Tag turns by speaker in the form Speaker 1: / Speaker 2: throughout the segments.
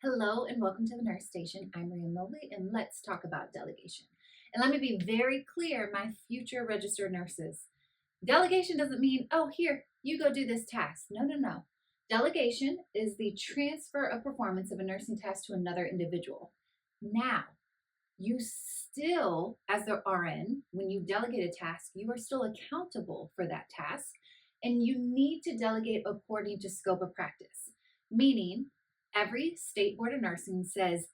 Speaker 1: Hello and welcome to the Nurse Station. I'm Maria Mobley and let's talk about delegation. And let me be very clear, my future registered nurses. Delegation doesn't mean, oh, here, you go do this task. No, no, no. Delegation is the transfer of performance of a nursing task to another individual. Now, you still, as the RN, when you delegate a task, you are still accountable for that task and you need to delegate according to scope of practice, meaning every state board of nursing says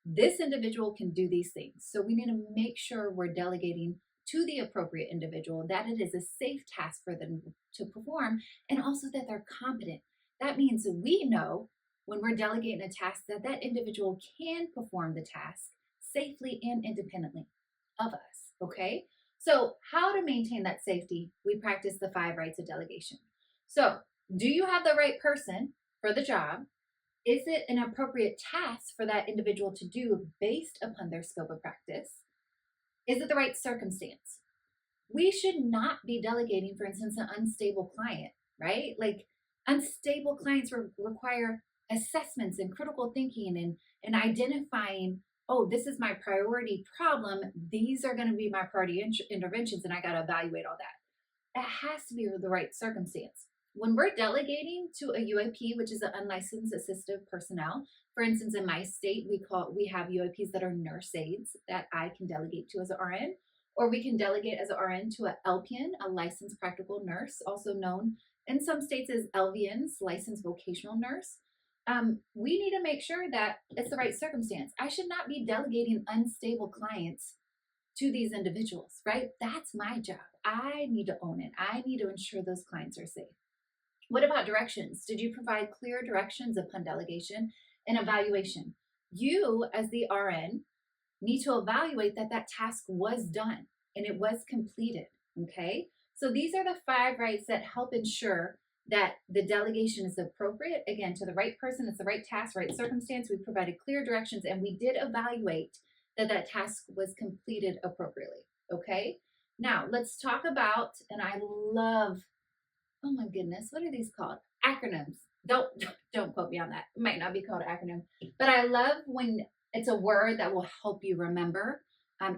Speaker 1: this individual can do these things. So we need to make sure we're delegating to the appropriate individual, that it is a safe task for them to perform, and also that they're competent. That means we know when we're delegating a task that that individual can perform the task safely and independently of us, okay? So how to maintain that safety? We practice the 5 rights of delegation. So do you have the right person for the job? Is it an appropriate task for that individual to do based upon their scope of practice? Is it the right circumstance? We should not be delegating, for instance, an unstable client, right? Like unstable clients require assessments and critical thinking and identifying, oh, this is my priority problem. These are going to be my priority interventions, and I got to evaluate all that. It has to be the right circumstance. When we're delegating to a UAP, which is an unlicensed assistive personnel, for instance, in my state, we have UAPs that are nurse aides that I can delegate to as an RN, or we can delegate as an RN to an LPN, a licensed practical nurse, also known in some states as LVNs, licensed vocational nurse. We need to make sure that it's the right circumstance. I should not be delegating unstable clients to these individuals, right? That's my job. I need to own it. I need to ensure those clients are safe. What about directions? Did you provide clear directions upon delegation and evaluation? You, as the RN, need to evaluate that that task was done and it was completed, okay? So these are the 5 rights that help ensure that the delegation is appropriate, again, to the right person, it's the right task, right circumstance. We provided clear directions and we did evaluate that that task was completed appropriately, okay? Now, let's talk about, and I love, oh my goodness, what are these called? Acronyms. Don't quote me on that. It might not be called an acronym, but I love when it's a word that will help you remember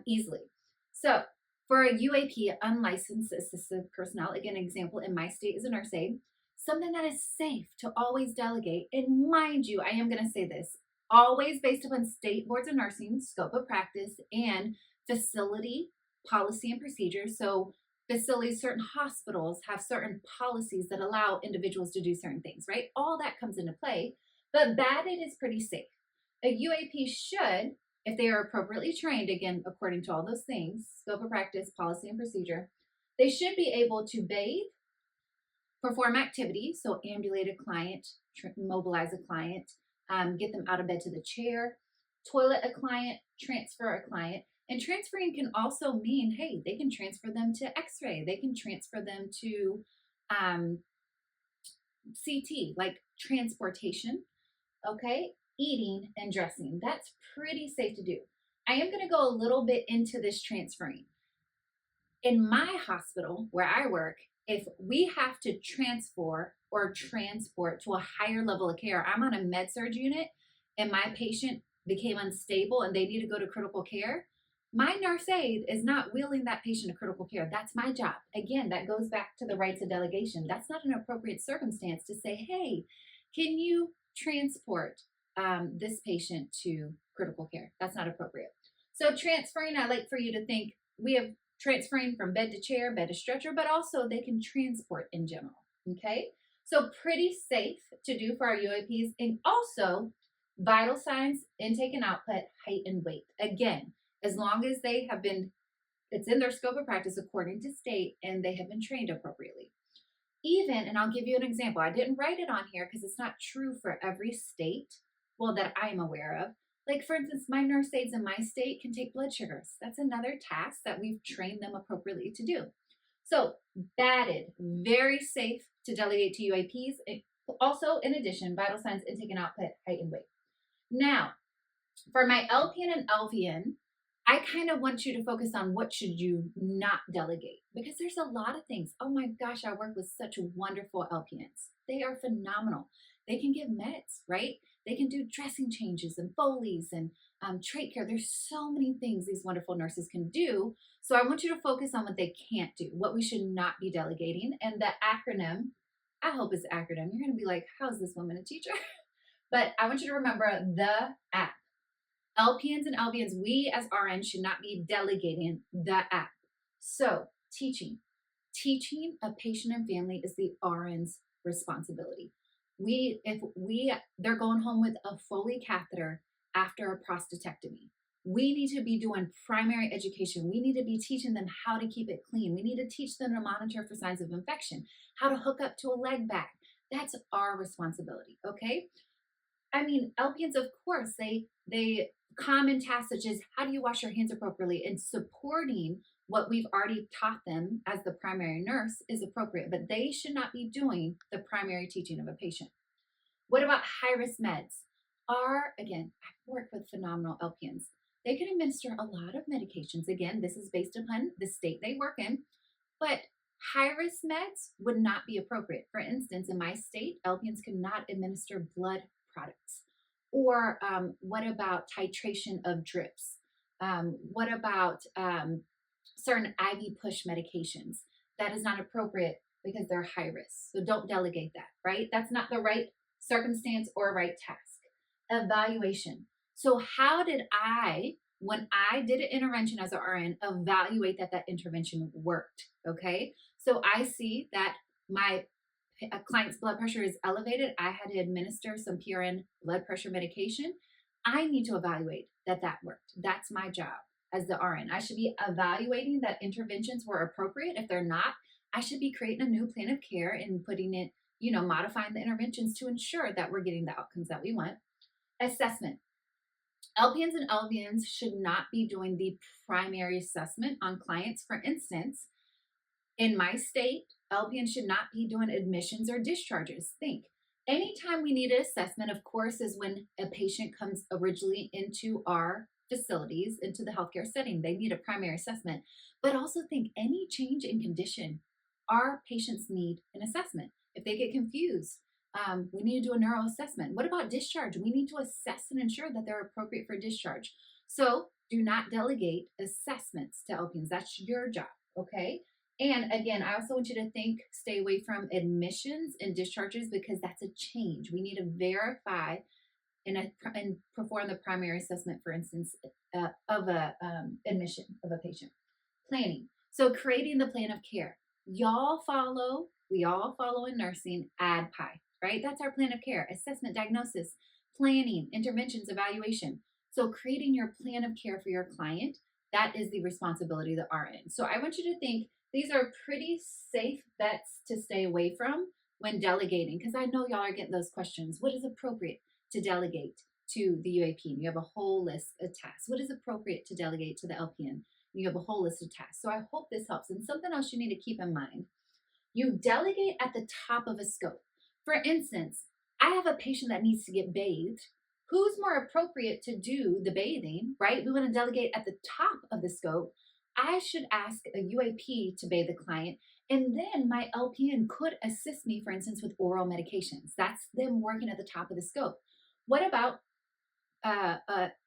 Speaker 1: easily. So for a UAP, unlicensed assistive personnel, again, example in my state is a nurse aide, something that is safe to always delegate. And mind you, I am going to say this, always based upon state boards of nursing, scope of practice, and facility policy and procedures. So facilities, certain hospitals have certain policies that allow individuals to do certain things, right? All that comes into play, but batted is pretty safe. A UAP should, if they are appropriately trained, again, according to all those things, scope of practice, policy, and procedure, they should be able to bathe, perform activities, so ambulate a client, mobilize a client, get them out of bed to the chair, toilet a client, transfer a client. And transferring can also mean, hey, they can transfer them to x-ray. They can transfer them to CT, like transportation, okay? Eating and dressing. That's pretty safe to do. I am going to go a little bit into this transferring. In my hospital where I work, if we have to transfer or transport to a higher level of care, I'm on a med-surg unit and my patient became unstable and they need to go to critical care, my nurse aide is not wheeling that patient to critical care. That's my job. Again, that goes back to the rights of delegation. That's not an appropriate circumstance to say, hey, can you transport this patient to critical care? That's not appropriate. So transferring, I like for you to think we have transferring from bed to chair, bed to stretcher, but also they can transport in general, okay? So pretty safe to do for our UAPs, and also vital signs, intake and output, height and weight. Again, as long as they have been, it's in their scope of practice according to state and they have been trained appropriately. Even, and I'll give you an example, I didn't write it on here because it's not true for every state, well, that I'm aware of. Like for instance, my nurse aides in my state can take blood sugars. That's another task that we've trained them appropriately to do. So batted, very safe to delegate to UAPs. Also, in addition, vital signs, intake and output, height and weight. Now, for my LPN and LVN, I kind of want you to focus on what should you not delegate, because there's a lot of things. Oh my gosh, I work with such wonderful LPNs. They are phenomenal. They can give meds, right? They can do dressing changes and Foleys and trait care. There's so many things these wonderful nurses can do. So I want you to focus on what they can't do, what we should not be delegating. And the acronym, I hope it's the acronym. You're going to be like, how is this woman a teacher? But I want you to remember the app. LPNs and LVNs, we as RNs should not be delegating the app. So teaching a patient and family is the RN's responsibility. They're going home with a Foley catheter after a prostatectomy. We need to be doing primary education. We need to be teaching them how to keep it clean. We need to teach them to monitor for signs of infection, how to hook up to a leg bag. That's our responsibility, okay? I mean, LPNs, of course, they common tasks such as how do you wash your hands appropriately and supporting what we've already taught them as the primary nurse is appropriate, but they should not be doing the primary teaching of a patient. What about high-risk meds? Again, I've worked with phenomenal LPNs. They can administer a lot of medications. Again, this is based upon the state they work in, but high-risk meds would not be appropriate. For instance, in my state, LPNs cannot administer blood products. Or what about titration of drips? What about certain IV push medications? That is not appropriate because they're high risk. So don't delegate that, right? That's not the right circumstance or right task. Evaluation. So how did when I did an intervention as an RN, evaluate that intervention worked, okay? So I see that my a client's blood pressure is elevated. I had to administer some PRN blood pressure medication. I need to evaluate that worked. That's my job as the RN. I should be evaluating that interventions were appropriate. If they're not, I should be creating a new plan of care and putting it, modifying the interventions to ensure that we're getting the outcomes that we want. Assessment. LPNs and LVNs should not be doing the primary assessment on clients. For instance, in my state, LPNs should not be doing admissions or discharges. Think, anytime we need an assessment, of course, is when a patient comes originally into our facilities, into the healthcare setting. They need a primary assessment. But also think, any change in condition, our patients need an assessment. If they get confused, we need to do a neuro assessment. What about discharge? We need to assess and ensure that they're appropriate for discharge. So do not delegate assessments to LPNs. That's your job, okay? And again, I also want you to stay away from admissions and discharges because that's a change. We need to verify and perform the primary assessment, for instance, of a admission of a patient. Planning. So creating the plan of care. We all follow in nursing ADPI, right? That's our plan of care: assessment, diagnosis, planning, interventions, evaluation. So creating your plan of care for your client, that is the responsibility of the RN. So I want you to think these are pretty safe bets to stay away from when delegating, because I know y'all are getting those questions. What is appropriate to delegate to the UAP? You have a whole list of tasks. What is appropriate to delegate to the LPN? You have a whole list of tasks. So I hope this helps. And something else you need to keep in mind: you delegate at the top of a scope. For instance, I have a patient that needs to get bathed. Who's more appropriate to do the bathing, right? We want to delegate at the top of the scope. I should ask a UAP to bathe the client, and then my LPN could assist me, for instance, with oral medications. That's them working at the top of the scope. What about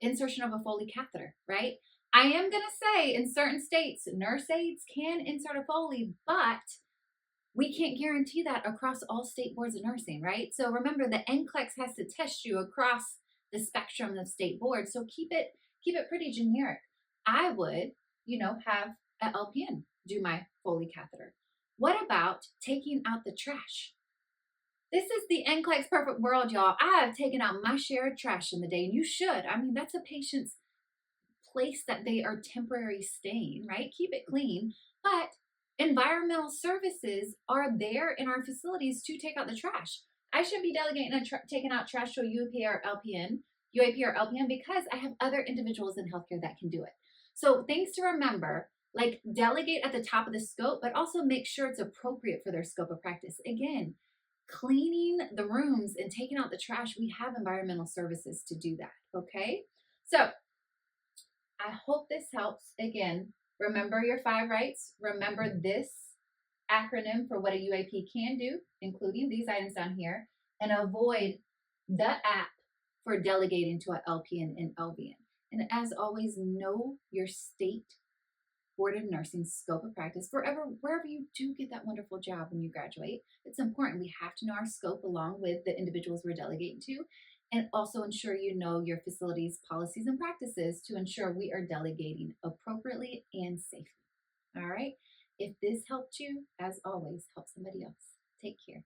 Speaker 1: insertion of a Foley catheter, right? I am going to say in certain states, nurse aides can insert a Foley, but we can't guarantee that across all state boards of nursing, right? So remember, the NCLEX has to test you across the spectrum of state boards. So keep it pretty generic. I would, have an LPN do my Foley catheter. What about taking out the trash? This is the NCLEX perfect world, y'all. I have taken out my share of trash in the day, and you should. I mean, that's a patient's place that they are temporarily staying, right? Keep it clean. But environmental services are there in our facilities to take out the trash. I should be delegating and taking out trash to a UAP or LPN because I have other individuals in healthcare that can do it. So things to remember, like delegate at the top of the scope, but also make sure it's appropriate for their scope of practice. Again, cleaning the rooms and taking out the trash, we have environmental services to do that, okay? So I hope this helps. Again, remember your 5 rights. Remember this acronym for what a UAP can do, including these items down here. and avoid the app for delegating to an LPN and LVN. And as always, know your state Board of Nursing scope of practice wherever you do get that wonderful job when you graduate. It's important. We have to know our scope along with the individuals we're delegating to, and also ensure you know your facility's policies and practices to ensure we are delegating appropriately and safely. All right. If this helped you, as always, help somebody else. Take care.